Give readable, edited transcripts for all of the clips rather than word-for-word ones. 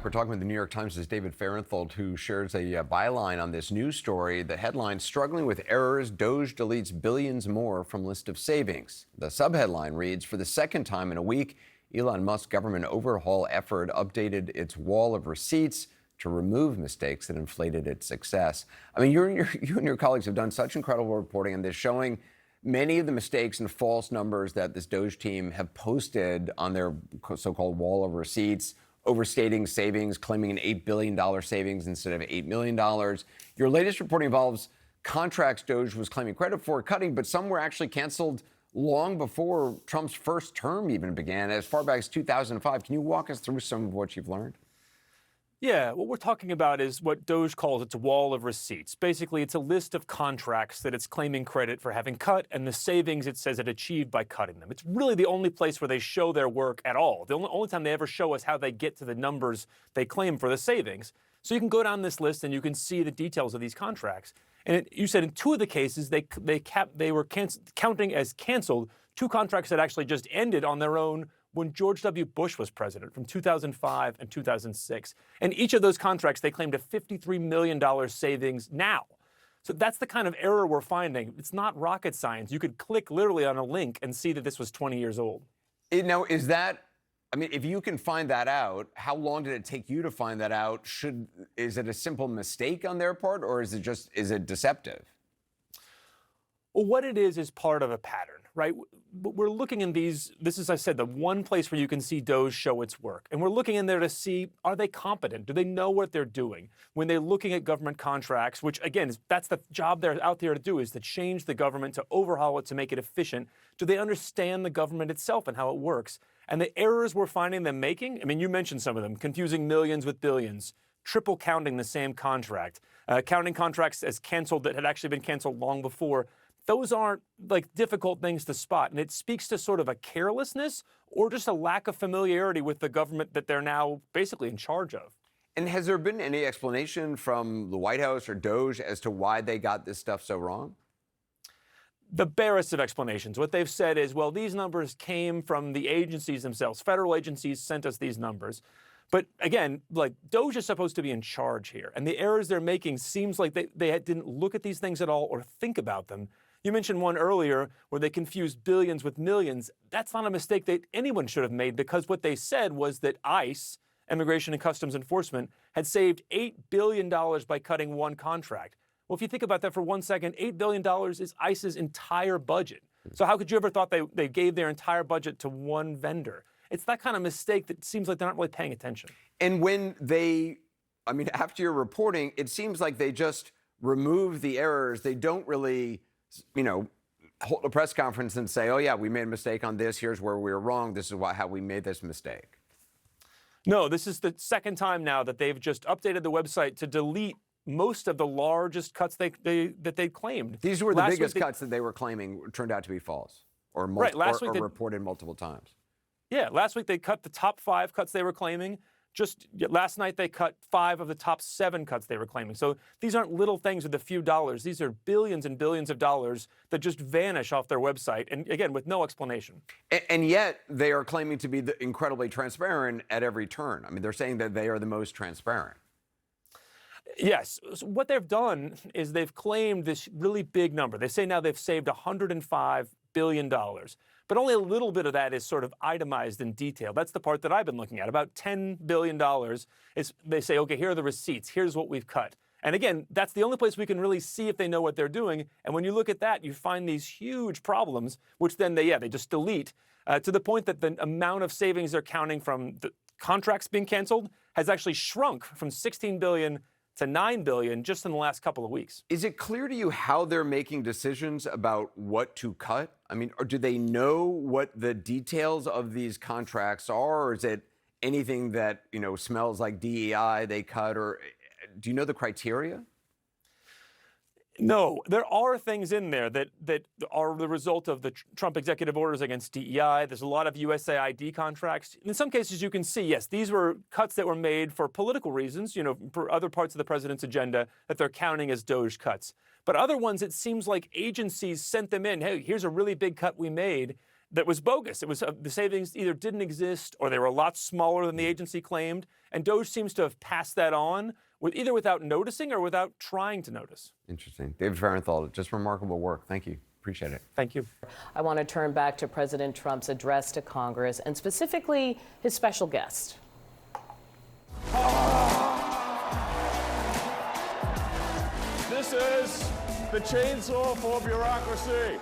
We're talking with the New York Times' David Fahrenthold, who shares a byline on this news story. The headline, struggling with errors, Doge deletes billions more from list of savings. The subheadline reads, for the second time in a week, Elon Musk's government overhaul effort updated its wall of receipts to remove mistakes that inflated its success. I mean, you and your colleagues have done such incredible reporting on this, showing many of the mistakes and false numbers that this Doge team have posted on their so-called wall of receipts, overstating savings, claiming an $8 billion savings instead of $8 million. Your latest reporting involves contracts Doge was claiming credit for cutting, but some were actually canceled long before Trump's first term even began, as far back as 2005. Can you walk us through some of what you've learned? Yeah, what we're talking about is what Doge calls its wall of receipts. Basically, it's a list of contracts that it's claiming credit for having cut and the savings it says it achieved by cutting them. It's really the only place where they show their work at all. The only time they ever show us how they get to the numbers they claim for the savings. So you can go down this list and you can see the details of these contracts. And you said in two of the cases, they were counting as canceled two contracts that actually just ended on their own when George W. Bush was president, from 2005 and 2006. And each of those contracts, they claimed a $53 million savings now. So that's the kind of error we're finding. It's not rocket science. You could click literally on a link and see that this was 20 years old. Now, is that, I mean, if you can find that out, how long did it take you to find that out? Is it a simple mistake on their part, or is it deceptive? Well, what it is part of a pattern, right? We're looking in these, this is, I said, the one place where you can see Doge show its work. And we're looking in there to see, are they competent? Do they know what they're doing? When they're looking at government contracts, which again, that's the job they're out there to do, is to change the government, to overhaul it, to make it efficient. Do they understand the government itself and how it works? And the errors we're finding them making, I mean, you mentioned some of them, confusing millions with billions, triple counting the same contract, counting contracts as canceled that had actually been canceled long before. Those aren't like difficult things to spot. And it speaks to sort of a carelessness or just a lack of familiarity with the government that they're now basically in charge of. And has there been any explanation from the White House or Doge as to why they got this stuff so wrong? The barest of explanations. What they've said is, well, these numbers came from the agencies themselves. Federal agencies sent us these numbers. But again, like Doge is supposed to be in charge here. And the errors they're making seems like they didn't look at these things at all or think about them. You mentioned one earlier where they confused billions with millions. That's not a mistake that anyone should have made, because what they said was that ICE, Immigration and Customs Enforcement, had saved $8 billion by cutting one contract. Well, if you think about that for 1 second, $8 billion is ICE's entire budget. So how could you ever thought they gave their entire budget to one vendor? It's that kind of mistake that seems like they're not really paying attention. And when after your reporting, it seems like they just remove the errors. They don't really, hold a press conference and say, oh, yeah, we made a mistake on this. Here's where we were wrong. This is how we made this mistake. No, this is the second time now that they've just updated the website to delete most of the largest cuts that they claimed. These were the biggest cuts that they were claiming turned out to be false or reported multiple times. Yeah, last week they cut the top 5 cuts they were claiming. Just last night, they cut 5 of the top 7 cuts they were claiming. So these aren't little things with a few dollars. These are billions and billions of dollars that just vanish off their website, and again, with no explanation. And yet, they are claiming to be incredibly transparent at every turn. I mean, they're saying that they are the most transparent. Yes. So what they've done is they've claimed this really big number. They say now they've saved $105 billion. But only a little bit of that is sort of itemized in detail. That's the part that I've been looking at. About $10 billion is, they say, okay, here are the receipts. Here's what we've cut. And again, that's the only place we can really see if they know what they're doing. And when you look at that, you find these huge problems, which then they just delete to the point that the amount of savings they're counting from the contracts being canceled has actually shrunk from $16 billion to $9 billion just in the last couple of weeks. Is it clear to you how they're making decisions about what to cut? I mean, or do they know what the details of these contracts are, or is it anything that, smells like DEI they cut, or do you know the criteria? No, there are things in there that are the result of the Trump executive orders against DEI. There's a lot of USAID contracts. In some cases, you can see, yes, these were cuts that were made for political reasons, for other parts of the president's agenda that they're counting as Doge cuts. But other ones, it seems like agencies sent them in. Hey, here's a really big cut we made. that was bogus. It was the savings either didn't exist or they were a lot smaller than the agency claimed. And Doge seems to have passed that on either without noticing or without trying to notice. Interesting. David Fahrenthold, just remarkable work. Thank you. Appreciate it. Thank you. I want to turn back to President Trump's address to Congress and specifically his special guest. This is the chainsaw for bureaucracy.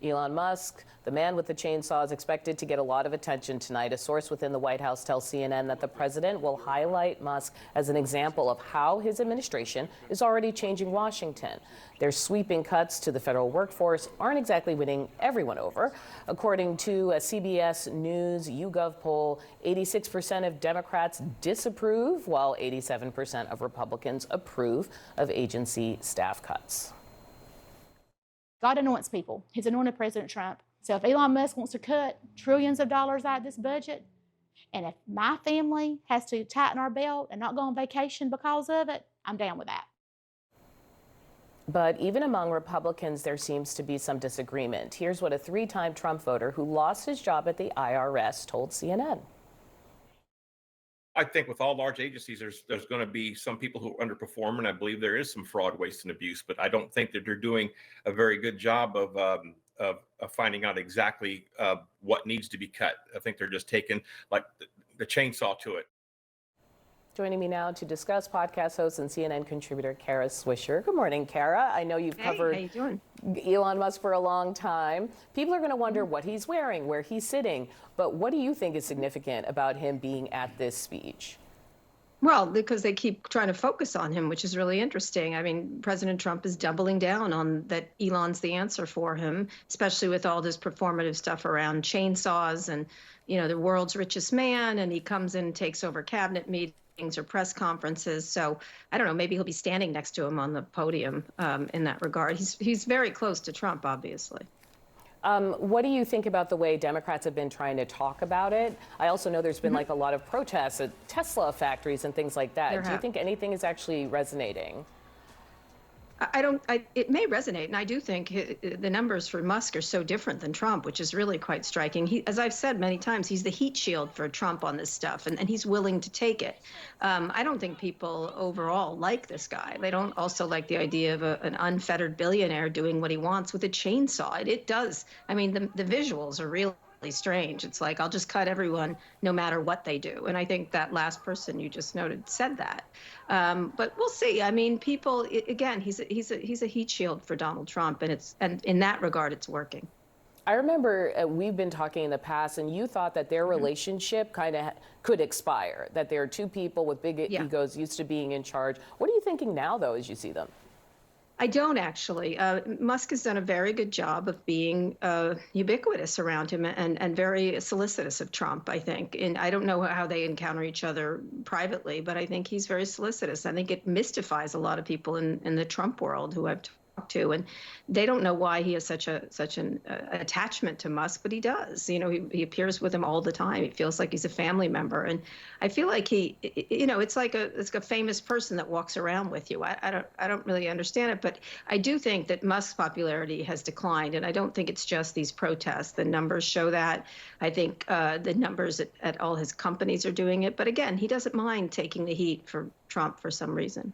Elon Musk, the man with the chainsaw, is expected to get a lot of attention tonight. A source within the White House tells CNN that the president will highlight Musk as an example of how his administration is already changing Washington. Their sweeping cuts to the federal workforce aren't exactly winning everyone over. According to a CBS News YouGov poll, 86% of Democrats disapprove, while 87% of Republicans approve of agency staff cuts. God anoints people. He's anointed President Trump. So if Elon Musk wants to cut trillions of dollars out of this budget, and if my family has to tighten our belt and not go on vacation because of it, I'm down with that. But even among Republicans, there seems to be some disagreement. Here's what a three-time Trump voter who lost his job at the IRS told CNN. I think with all large agencies, there's going to be some people who underperform, and I believe there is some fraud, waste, and abuse. But I don't think that they're doing a very good job of finding out exactly what needs to be cut. I think they're just taking like the chainsaw to it. Joining me now to discuss, podcast host and CNN contributor Kara Swisher. Good morning, Kara. I know you've covered how you doing? Elon Musk for a long time. People are going to wonder what he's wearing, where he's sitting. But what do you think is significant about him being at this speech? Well, because they keep trying to focus on him, which is really interesting. I mean, President Trump is doubling down on that Elon's the answer for him, especially with all this performative stuff around chainsaws and, the world's richest man. And he comes in and takes over cabinet meetings or press conferences. So I don't know, maybe he'll be standing next to him on the podium in that regard. He's very close to Trump, obviously. What do you think about the way Democrats have been trying to talk about it? I also know there's been like a lot of protests at Tesla factories and things like that. Do you think anything is actually resonating? It may resonate, and I do think the numbers for Musk are so different than Trump, which is really quite striking. As I've said many times, he's the heat shield for Trump on this stuff, and he's willing to take it. I don't think people overall like this guy. They don't also like the idea of an unfettered billionaire doing what he wants with a chainsaw. It does. I mean, the visuals are really strange. It's like, I'll just cut everyone no matter what they do. And I think that last person you just noted said that. But we'll see. I mean, people, again, he's a heat shield for Donald Trump, and in that regard, it's working. I remember we've been talking in the past, and you thought that their relationship kind of could expire, that there are two people with big egos used to being in charge. What are you thinking now, though, as you see them? I don't actually. Musk has done a very good job of being ubiquitous around him and very solicitous of Trump, I think. And I don't know how they encounter each other privately, but I think he's very solicitous. I think it mystifies a lot of people in the Trump world who I've talked to, and they don't know why he has such an attachment to Musk, but he does. He appears with him all the time. It feels like he's a family member, and I feel like it's like a famous person that walks around with you. I don't really understand it, but I do think that Musk's popularity has declined, and I don't think it's just these protests. The numbers show that. I think the numbers at all his companies are doing it, but again, he doesn't mind taking the heat for Trump for some reason.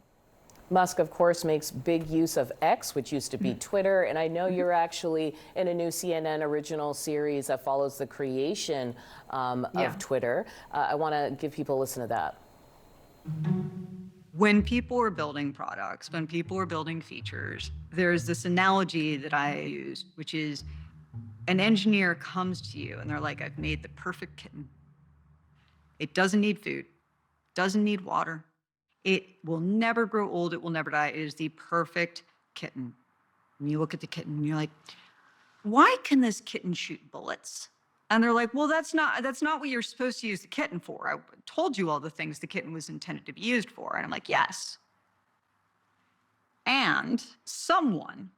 Musk, of course, makes big use of X, which used to be Twitter. And I know you're actually in a new CNN original series that follows the creation of Twitter. I want to give people a listen to that. When people are building products, when people are building features, there's this analogy that I use, which is an engineer comes to you and they're like, I've made the perfect kitten. It doesn't need food, doesn't need water. It will never grow old. It will never die. It is the perfect kitten. And you look at the kitten and you're like, why can this kitten shoot bullets? And they're like, well, that's not what you're supposed to use the kitten for. I told you all the things the kitten was intended to be used for. And I'm like, yes. And someone,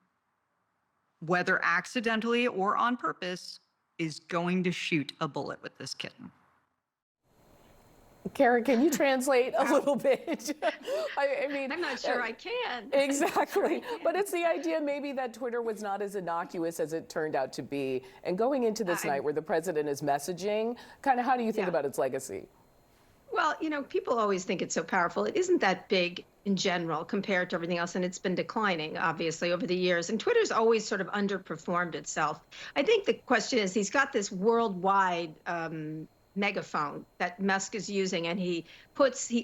whether accidentally or on purpose, is going to shoot a bullet with this kitten. Karen, can you translate a little bit? I mean, I'm not sure I can. Exactly. But it's the idea maybe that Twitter was not as innocuous as it turned out to be. And going into this night where the president is messaging, kind of how do you think about its legacy? Well, people always think it's so powerful. It isn't that big in general compared to everything else, and it's been declining, obviously, over the years. And Twitter's always sort of underperformed itself. I think the question is he's got this worldwide megaphone that Musk is using, and he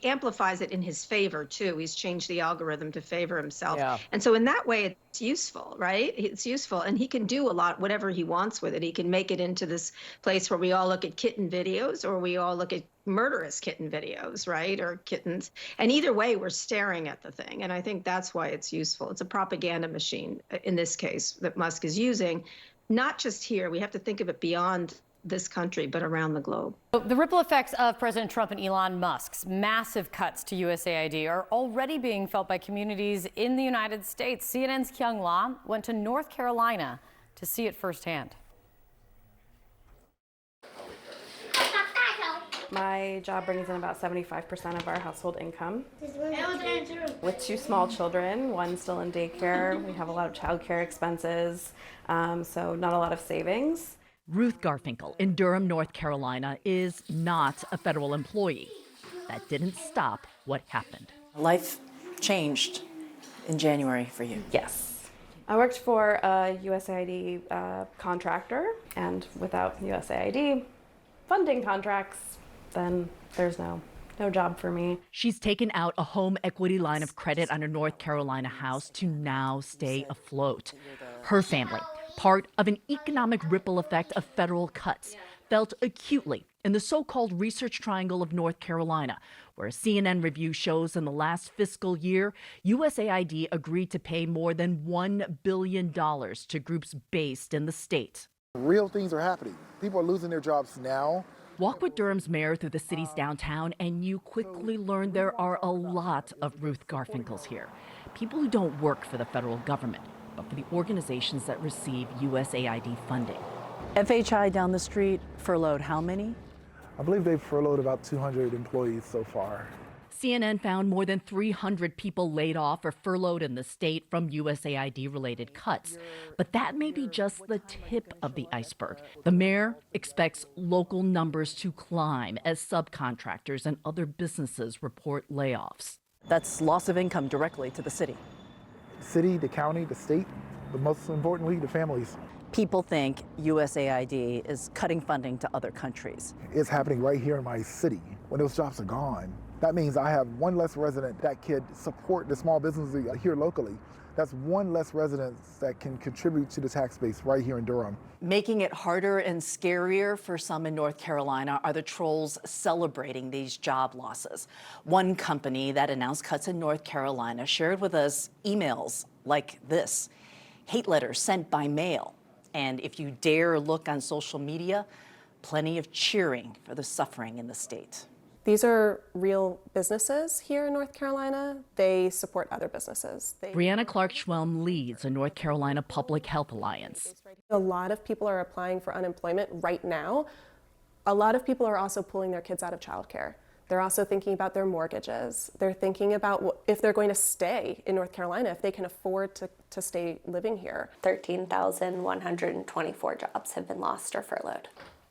amplifies it in his favor too. He's changed the algorithm to favor himself. Yeah. And so in that way it's useful, right? It's useful, and he can do a lot, whatever he wants with it. He can make it into this place where we all look at kitten videos, or we all look at murderous kitten videos, right? Or kittens. And either way, we're staring at the thing. And I think that's why it's useful. It's a propaganda machine in this case that Musk is using, not just here. We have to think of it beyond this country, but around the globe. The ripple effects of President Trump and Elon Musk's massive cuts to USAID are already being felt by communities in the United States. CNN's Kyung La went to North Carolina to see it firsthand. My job brings in about 75% of our household income. With 2 small children, one still in daycare, we have a lot of childcare expenses, so not a lot of savings. Ruth Garfinkel in Durham, North Carolina, is not a federal employee. That didn't stop what happened. Life changed in January for you. Yes. I worked for a USAID contractor, and without USAID funding contracts, then there's no job for me. She's taken out a home equity line of credit on her North Carolina house to now stay afloat. Her family, part of an economic ripple effect of federal cuts, felt acutely in the so-called Research Triangle of North Carolina, where a CNN review shows in the last fiscal year, USAID agreed to pay more than $1 billion to groups based in the state. Real things are happening. People are losing their jobs now. Walk with Durham's mayor through the city's downtown, and you quickly learn there are a lot of Ruth Garfinkels here. People who don't work for the federal government, but for the organizations that receive USAID funding. FHI down the street furloughed how many? I believe they've furloughed about 200 employees so far. CNN found more than 300 people laid off or furloughed in the state from USAID-related cuts. But that may be just the tip of the iceberg. The mayor expects local numbers to climb as subcontractors and other businesses report layoffs. That's loss of income directly to the city. The city, the county, the state, but most importantly, the families. People think USAID is cutting funding to other countries. It's happening right here in my city. When those jobs are gone, that means I have one less resident that could support the small businesses here locally. That's one less resident that can contribute to the tax base right here in Durham. Making it harder and scarier for some in North Carolina are the trolls celebrating these job losses. One company that announced cuts in North Carolina shared with us emails like this, hate letters sent by mail. And if you dare look on social media, plenty of cheering for the suffering in the state. These are real businesses here in North Carolina. They support other businesses. Brianna Clark-Schwelm leads a North Carolina Public Health Alliance. A lot of people are applying for unemployment right now. A lot of people are also pulling their kids out of childcare. They're also thinking about their mortgages. They're thinking about if they're going to stay in North Carolina, if they can afford to stay living here. 13,124 jobs have been lost or furloughed.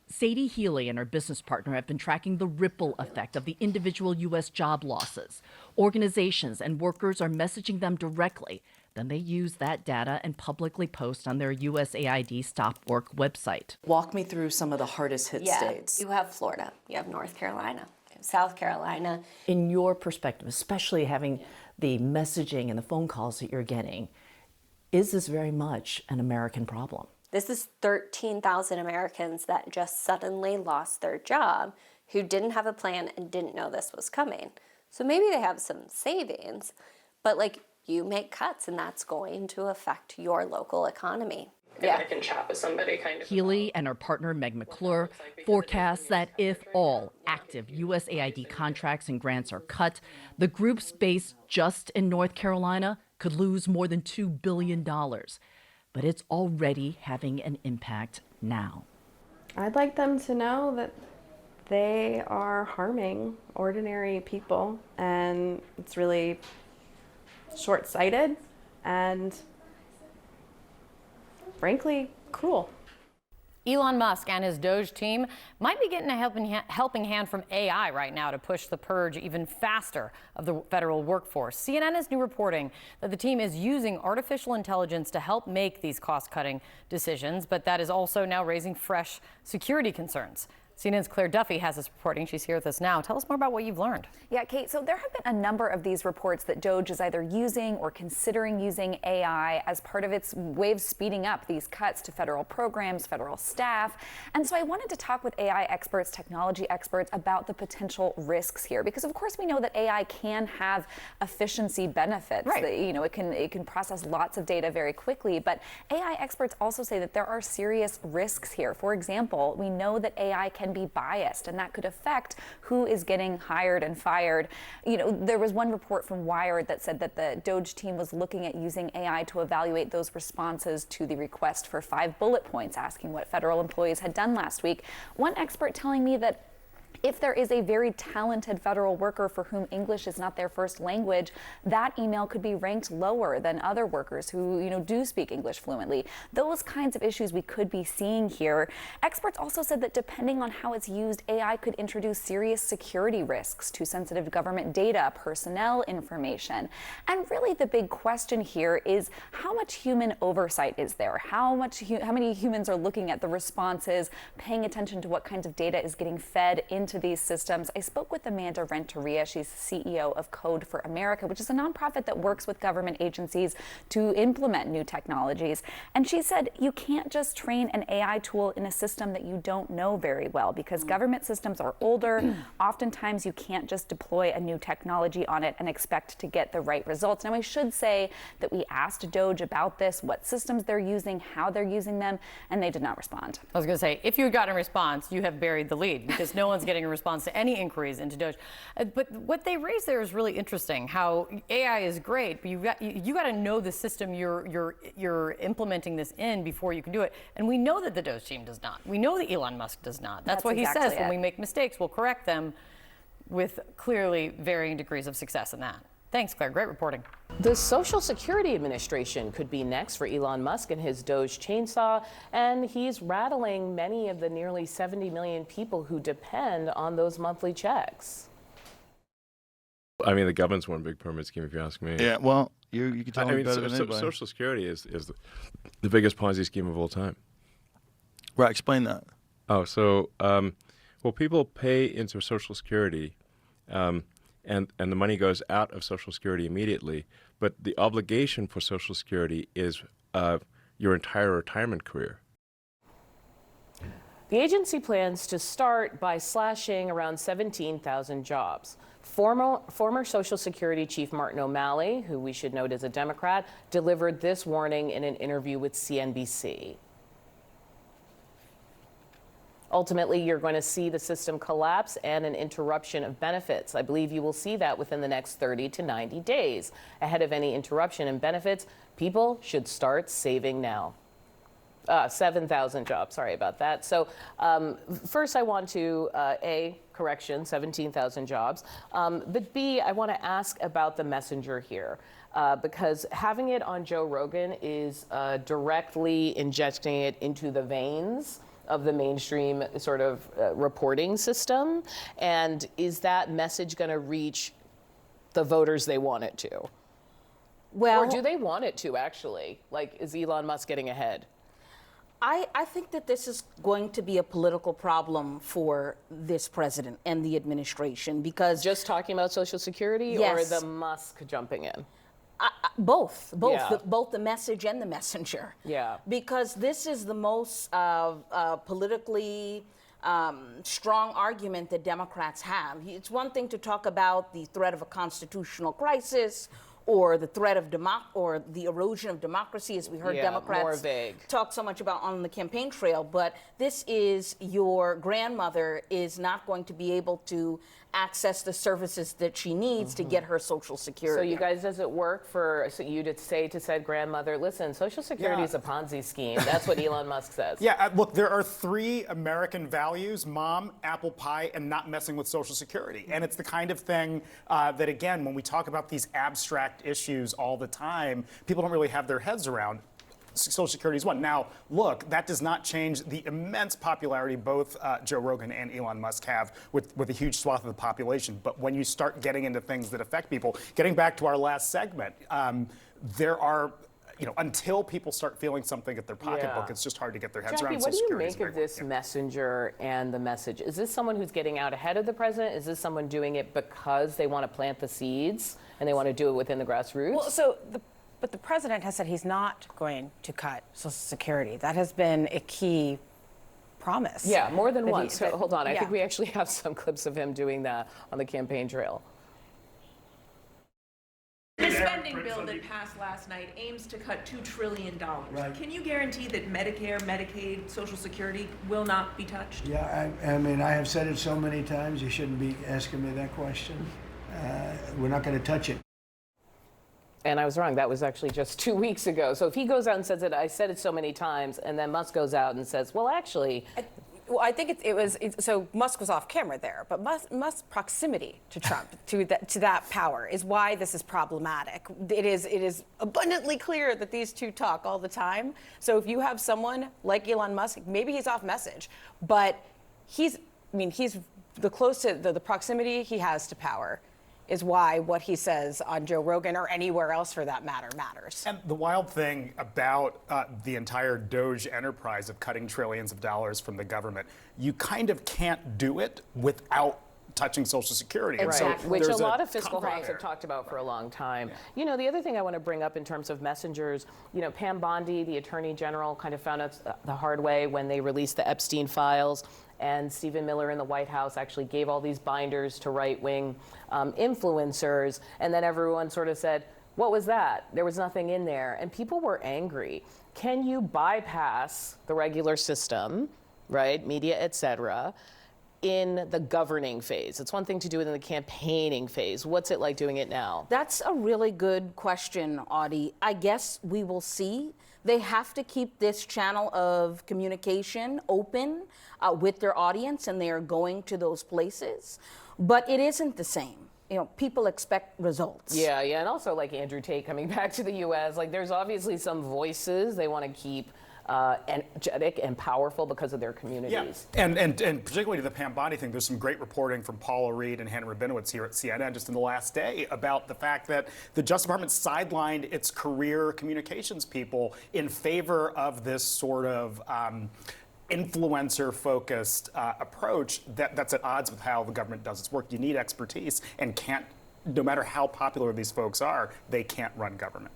Sadie Healy and her business partner have been tracking the ripple effect of the individual U.S. job losses. Organizations and workers are messaging them directly. Then they use that data and publicly post on their USAID Stop Work website. Walk me through some of the hardest hit states. You have Florida, you have North Carolina, you have South Carolina. In your perspective, especially having the messaging and the phone calls that you're getting, is this very much an American problem? This is 13,000 Americans that just suddenly lost their job, who didn't have a plan and didn't know this was coming. So maybe they have some savings, but you make cuts and that's going to affect your local economy. I can chat with somebody kind of. Healy and her partner Meg McClure forecast that if all active USAID contracts and grants are cut, the groups based just in North Carolina could lose more than $2 billion. But it's already having an impact now. I'd like them to know that They are harming ordinary people, and it's really short-sighted and frankly cruel. Elon Musk and his Doge team might be getting a helping hand from AI right now to push the purge even faster of the federal workforce. CNN is new reporting that the team is using artificial intelligence to help make these cost-cutting decisions, but that is also now raising fresh security concerns. CNN's Claire Duffy has us reporting. She's here with us now. Tell us more about what you've learned. Yeah, Kate, so there have been a number of these reports that Doge is either using or considering using AI as part of its way of speeding up these cuts to federal programs, federal staff. And so I wanted to talk with AI experts, technology experts about the potential risks here, because of course we know that AI can have efficiency benefits. Right. That, you know, it can process lots of data very quickly, but AI experts also say that there are serious risks here. For example, we know that AI can be biased, and that could affect who is getting hired and fired. You know, there was one report from Wired that said that the Doge team was looking at using AI to evaluate those responses to the request for 5 bullet points asking what federal employees had done last week. One expert telling me that if there is a very talented federal worker for whom English is not their first language, that email could be ranked lower than other workers who, you know, do speak English fluently. Those kinds of issues we could be seeing here. Experts also said that depending on how it's used, AI could introduce serious security risks to sensitive government data, personnel information. And really the big question here is how much human oversight is there? How many humans are looking at the responses, paying attention to what kinds of data is getting fed into these systems? I spoke with Amanda Renteria. She's CEO of Code for America, which is a nonprofit that works with government agencies to implement new technologies. And she said you can't just train an AI tool in a system that you don't know very well, because government systems are older. Oftentimes you can't just deploy a new technology on it and expect to get the right results. Now, I should say that we asked Doge about this, what systems they're using, how they're using them, and they did not respond. I was going to say, if you had gotten a response, you have buried the lead, because no one's getting a response to any inquiries into Doge. But what they raised there is really interesting, how AI is great, but you got to know the system you're implementing this in before you can do it. And we know that the Doge team does not. We know that Elon Musk does not. That's what he says. When we make mistakes, we'll correct them, with clearly varying degrees of success in that. Thanks, Claire. Great reporting. The Social Security Administration could be next for Elon Musk and his Doge chainsaw, and he's rattling many of the nearly 70 million people who depend on those monthly checks. I mean, the government's one big pyramid scheme, if you ask me. Yeah, well, you can tell me better than anybody. Social Security is the biggest Ponzi scheme of all time. Right, explain that. Oh, so, well, people pay into Social Security, and the money goes out of Social Security immediately, but the obligation for Social Security is your entire retirement career. The agency plans to start by slashing around 17,000 jobs. Former Social Security Chief Martin O'Malley, who we should note is a Democrat, delivered this warning in an interview with CNBC. Ultimately, you're going to see the system collapse and an interruption of benefits. I believe you will see that within the next 30 to 90 days. Ahead of any interruption in benefits, people should start saving now. 7,000 jobs, sorry about that. So first I want to, A, correction, 17,000 jobs. But B, I want to ask about the messenger here. Because having it on Joe Rogan is directly injecting it into the veins of the mainstream sort of reporting system. And is that message going to reach the voters they want it to? Well, or do they want it to, actually? Like, is Elon Musk getting ahead? I think that this is going to be a political problem for this president and the administration, because... Just talking about Social Security, yes, or the Musk jumping in? Both, Yeah. both the message and the messenger. Yeah. Because this is the most politically strong argument that Democrats have. It's one thing to talk about the threat of a constitutional crisis, or the threat of or the erosion of democracy, as we heard Democrats more vague. talk so much about on the campaign trail. But this is your grandmother is not going to be able to access the services that she needs to get her Social Security. So you guys, does it work for you to say to said grandmother, listen, Social Security is a Ponzi scheme? That's what Elon Musk says. Yeah, look, there are 3 American values: mom, apple pie, and not messing with Social Security. And it's the kind of thing that, again, when we talk about these abstract issues all the time, people don't really have their heads around. Social Security is one. Now, look, that does not change the immense popularity both Joe Rogan and Elon Musk have with a huge swath of the population. But when you start getting into things that affect people, getting back to our last segment, there are, until people start feeling something at their pocketbook, it's just hard to get their heads around. What do you make of this messenger and the message? Is this someone who's getting out ahead of the president? Is this someone doing it because they want to plant the seeds and they want to do it within the grassroots? Well, but the president has said he's not going to cut Social Security. That has been a key promise. Yeah, more than once. So hold on. I think we actually have some clips of him doing that on the campaign trail. The spending bill that passed last night aims to cut $2 trillion. Right. Can you guarantee that Medicare, Medicaid, Social Security will not be touched? Yeah, I mean, I have said it so many times, you shouldn't be asking me that question. We're not going to touch it. And I was wrong. That was actually just 2 weeks ago. So if he goes out and says it, I said it so many times, and then Musk goes out and says, well, actually. Well, I think so Musk was off camera there, but Musk's proximity to Trump, to that power, is why this is problematic. It is abundantly clear that these two talk all the time. So if you have someone like Elon Musk, maybe he's off message, but he's the proximity he has to power is why what he says on Joe Rogan or anywhere else for that matter matters. And the wild thing about the entire Doge enterprise of cutting trillions of dollars from the government, you kind of can't do it without touching Social Security. Exactly. So which a lot of fiscal hawks have talked about for a long time. Yeah. The other thing I want to bring up in terms of messengers, Pam Bondi, the Attorney General, kind of found out the hard way when they released the Epstein files. And Stephen Miller in the White House actually gave all these binders to right-wing influencers. And then everyone sort of said, what was that? There was nothing in there. And people were angry. Can you bypass the regular system, right, media, et cetera, in the governing phase? It's one thing to do it in the campaigning phase. What's it like doing it now? That's a really good question, Audie. I guess we will see. They have to keep this channel of communication open with their audience, and they are going to those places. But it isn't the same. People expect results. Yeah, and also like Andrew Tate coming back to the U.S., there's obviously some voices they want to keep energetic and powerful because of their communities. Yeah. And particularly to the Pam Bondi thing, there's some great reporting from Paula Reed and Hannah Rabinowitz here at CNN just in the last day about the fact that the Justice Department sidelined its career communications people in favor of this sort of influencer-focused approach that's at odds with how the government does its work. You need expertise, and no matter how popular these folks are, they can't run government.